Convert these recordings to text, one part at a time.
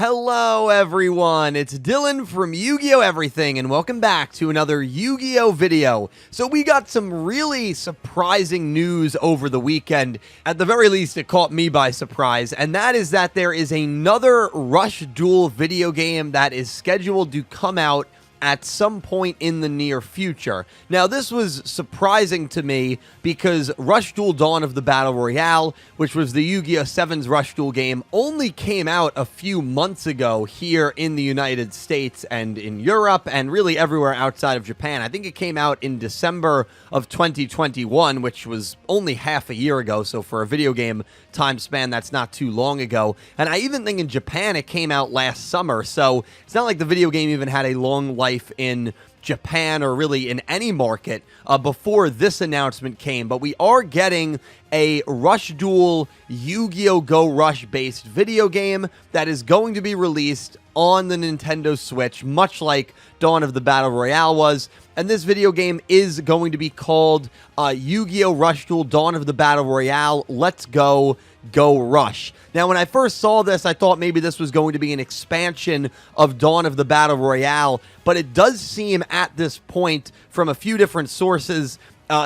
Hello everyone, it's Dylan from Yu-Gi-Oh! Everything, and welcome back to another Yu-Gi-Oh! Video. So we got some really surprising news over the weekend. At the very least, it caught me by surprise, and that is that there is another Rush Duel video game that is scheduled to come out at some point in the near future. Now, this was surprising to me because Rush Duel Dawn of the Battle Royale, which was the Yu-Gi-Oh! 7's Rush Duel game, only came out a few months ago here in the United States and in Europe and really everywhere outside of Japan. I think it came out in December of 2021, which was only half a year ago, so for a video game time span, that's not too long ago. And I even think in Japan it came out last summer, so it's not like the video game even had a long life in Japan or really in any market before this announcement came. But we are getting a Rush Duel Yu-Gi-Oh! Go Rush based video game that is going to be released on the Nintendo Switch, much like Dawn of the Battle Royale was. And this video game is going to be called Yu-Gi-Oh! Rush Duel Dawn of the Battle Royale Let's Go Rush. Now, when I first saw this, I thought maybe this was going to be an expansion of Dawn of the Battle Royale, but it does seem at this point from a few different sources,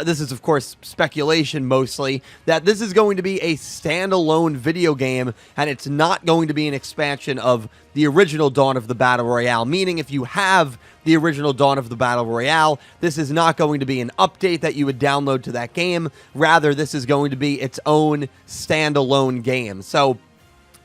this is, of course, speculation mostly, that this is going to be a standalone video game, and it's not going to be an expansion of the original Dawn of the Battle Royale, meaning if you have the original Dawn of the Battle Royale, this is not going to be an update that you would download to that game. Rather, this is going to be its own standalone game. So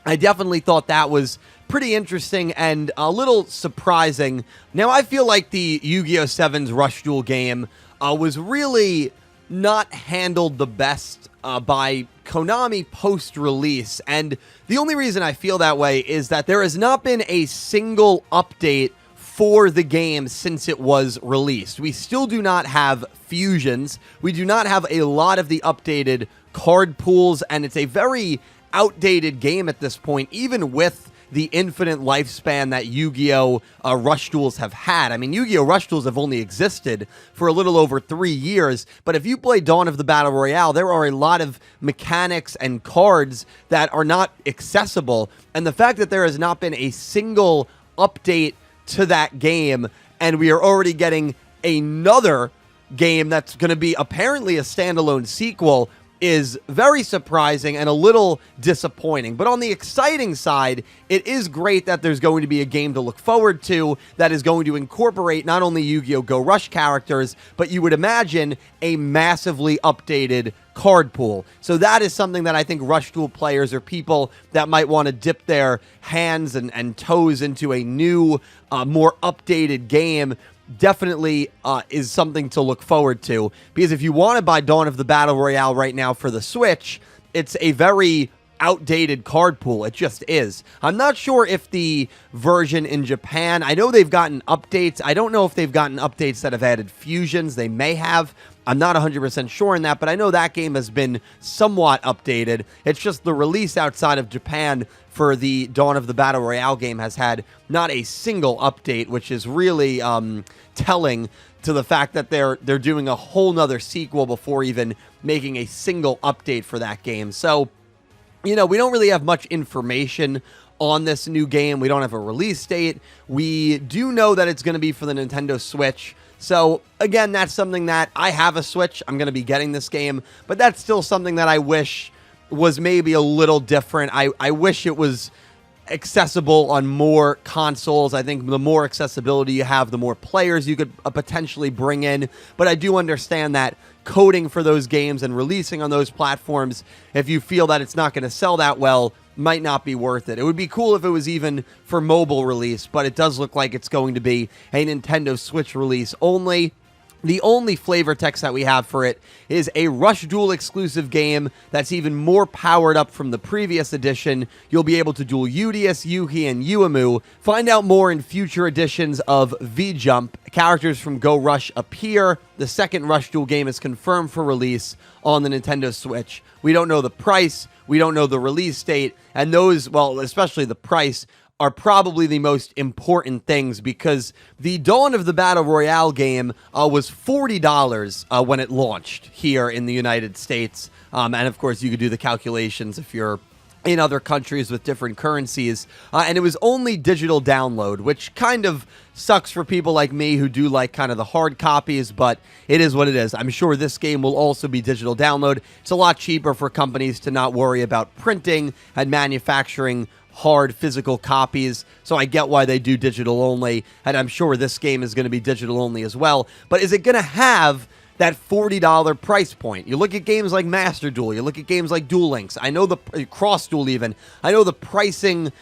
I definitely thought that was pretty interesting and a little surprising. Now, I feel like the Yu-Gi-Oh! 7's Rush Duel game was really not handled the best by Konami post-release. And the only reason I feel that way is that there has not been a single update for the game since it was released. We still do not have fusions. We do not have a lot of the updated card pools, and it's a very outdated game at this point, even with the infinite lifespan that Yu-Gi-Oh! Rush Duels have had. I mean, Yu-Gi-Oh! Rush Duels have only existed for a little over 3 years, but if you play Dawn of the Battle Royale, there are a lot of mechanics and cards that are not accessible, and the fact that there has not been a single update to that game, and we are already getting another game that's going to be apparently a standalone sequel, is very surprising and a little disappointing. But on the exciting side, it is great that there's going to be a game to look forward to that is going to incorporate not only Yu-Gi-Oh! Go Rush characters, but you would imagine a massively updated card pool. So that is something that I think Rush Duel players or people that might want to dip their hands and toes into a new, more updated game definitely is something to look forward to, because if you want to buy Dawn of the Battle Royale right now for the Switch, it's a very outdated card pool. It just is. I'm not sure if the version in Japan, I know they've gotten updates. I don't know if they've gotten updates that have added fusions. They may have. I'm not 100% sure in that, but I know that game has been somewhat updated. It's just the release outside of Japan for the Dawn of the Battle Royale game has had not a single update, which is really telling to the fact that they're doing a whole nother sequel before even making a single update for that game. So, you know, we don't really have much information on this new game. We don't have a release date. We do know that it's going to be for the Nintendo Switch. So, again, that's something that I have a Switch. I'm going to be getting this game, but that's still something that I wish was maybe a little different. I wish it was accessible on more consoles. I think the more accessibility you have, the more players you could potentially bring in. But I do understand that coding for those games and releasing on those platforms, if you feel that it's not going to sell that well, might not be worth it. It would be cool if it was even for mobile release, but it does look like it's going to be a Nintendo Switch release only. The only flavor text that we have for it is a Rush Duel exclusive game that's even more powered up from the previous edition. You'll be able to duel Udius, Yuhi, and Uemu. Find out more in future editions of V-Jump. Characters from Go Rush appear. The second Rush Duel game is confirmed for release on the Nintendo Switch. We don't know the price. We don't know the release date. And those, well, especially the price, are probably the most important things, because the Dawn of the Battle Royale game was $40 when it launched here in the United States. And of course, you could do the calculations if you're in other countries with different currencies, and it was only digital download, which kind of sucks for people like me who do like kind of the hard copies, but it is what it is. I'm sure this game will also be digital download. It's a lot cheaper for companies to not worry about printing and manufacturing hard physical copies, so I get why they do digital only, and I'm sure this game is going to be digital only as well. But is it going to have that $40 price point? You look at games like Master Duel, you look at games like Duel Links, I know the Cross Duel even, I know the pricing,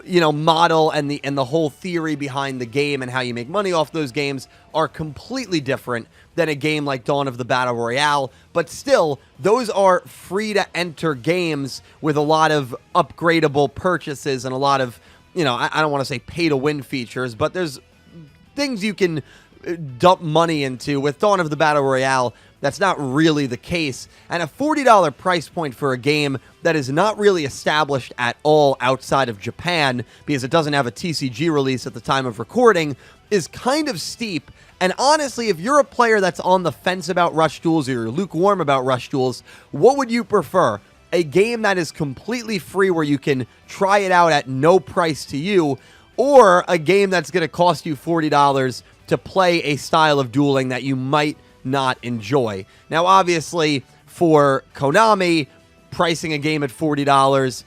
model and the whole theory behind the game and how you make money off those games are completely different than a game like Dawn of the Battle Royale, but still, those are free-to-enter games with a lot of upgradable purchases and a lot of, I don't want to say pay-to-win features, but there's things you can dump money into. With Dawn of the Battle Royale, that's not really the case, and a $40 price point for a game that is not really established at all outside of Japan, because it doesn't have a TCG release at the time of recording, is kind of steep. And honestly, if you're a player that's on the fence about Rush Duels, or you're lukewarm about Rush Duels, what would you prefer? A game that is completely free where you can try it out at no price to you, or a game that's going to cost you $40 to play a style of dueling that you might not enjoy? Now, obviously, for Konami, pricing a game at $40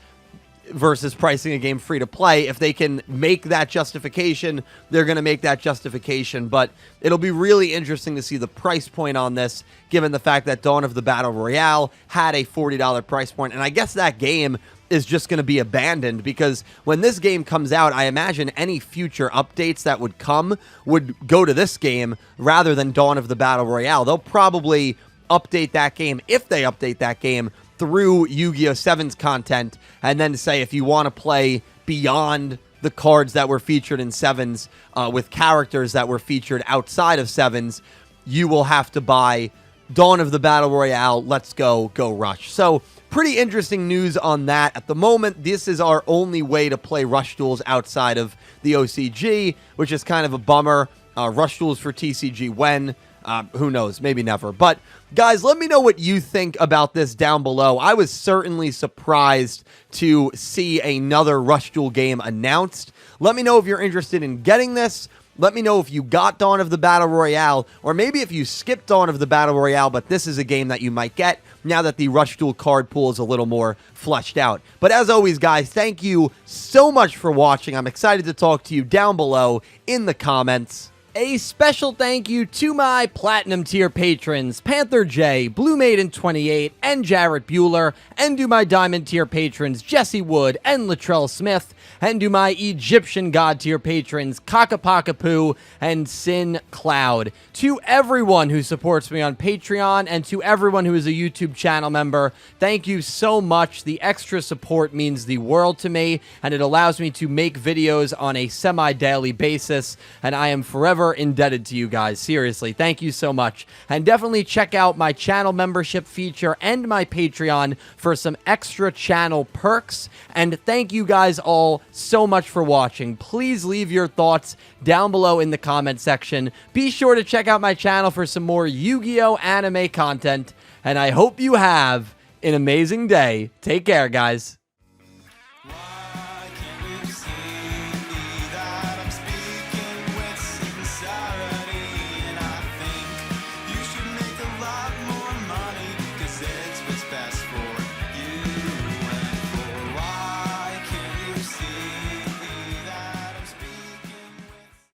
versus pricing a game free to play, if they can make that justification, they're going to make that justification. But it'll be really interesting to see the price point on this, given the fact that Dawn of the Battle Royale had a $40 price point, and I guess that game is just going to be abandoned, because when this game comes out, I imagine any future updates that would come would go to this game rather than Dawn of the Battle Royale. They'll probably update that game, if they update that game, through Yu-Gi-Oh! 7's content, and then say if you want to play beyond the cards that were featured in 7's with characters that were featured outside of 7's, you will have to buy Dawn of the Battle Royale. Let's go Rush. So pretty interesting news on that. At the moment, this is our only way to play Rush Duels outside of the OCG, which is kind of a bummer. Rush Duels for TCG when? Who knows? Maybe never. But guys, let me know what you think about this down below. I was certainly surprised to see another Rush Duel game announced. Let me know if you're interested in getting this. Let me know if you got Dawn of the Battle Royale, or maybe if you skipped Dawn of the Battle Royale, but this is a game that you might get now that the Rush Duel card pool is a little more fleshed out. But as always, guys, thank you so much for watching. I'm excited to talk to you down below in the comments. A special thank you to my Platinum tier patrons, Panther J, Blue Maiden 28, and Jarrett Buller, and to my Diamond tier patrons, Jesse Wood and Latrell Smith, and to my Egyptian God tier patrons, Ccapacappuuu and Syn Cloud. To everyone who supports me on Patreon, and to everyone who is a YouTube channel member, thank you so much. The extra support means the world to me, and it allows me to make videos on a semi-daily basis, and I am forever indebted to you guys. Seriously, thank you so much. And definitely check out my channel membership feature and my Patreon for some extra channel perks. And thank you guys all so much for watching. Please leave your thoughts down below in the comment section. Be sure to check out my channel for some more Yu-Gi-Oh! Anime content. And I hope you have an amazing day. Take care, guys.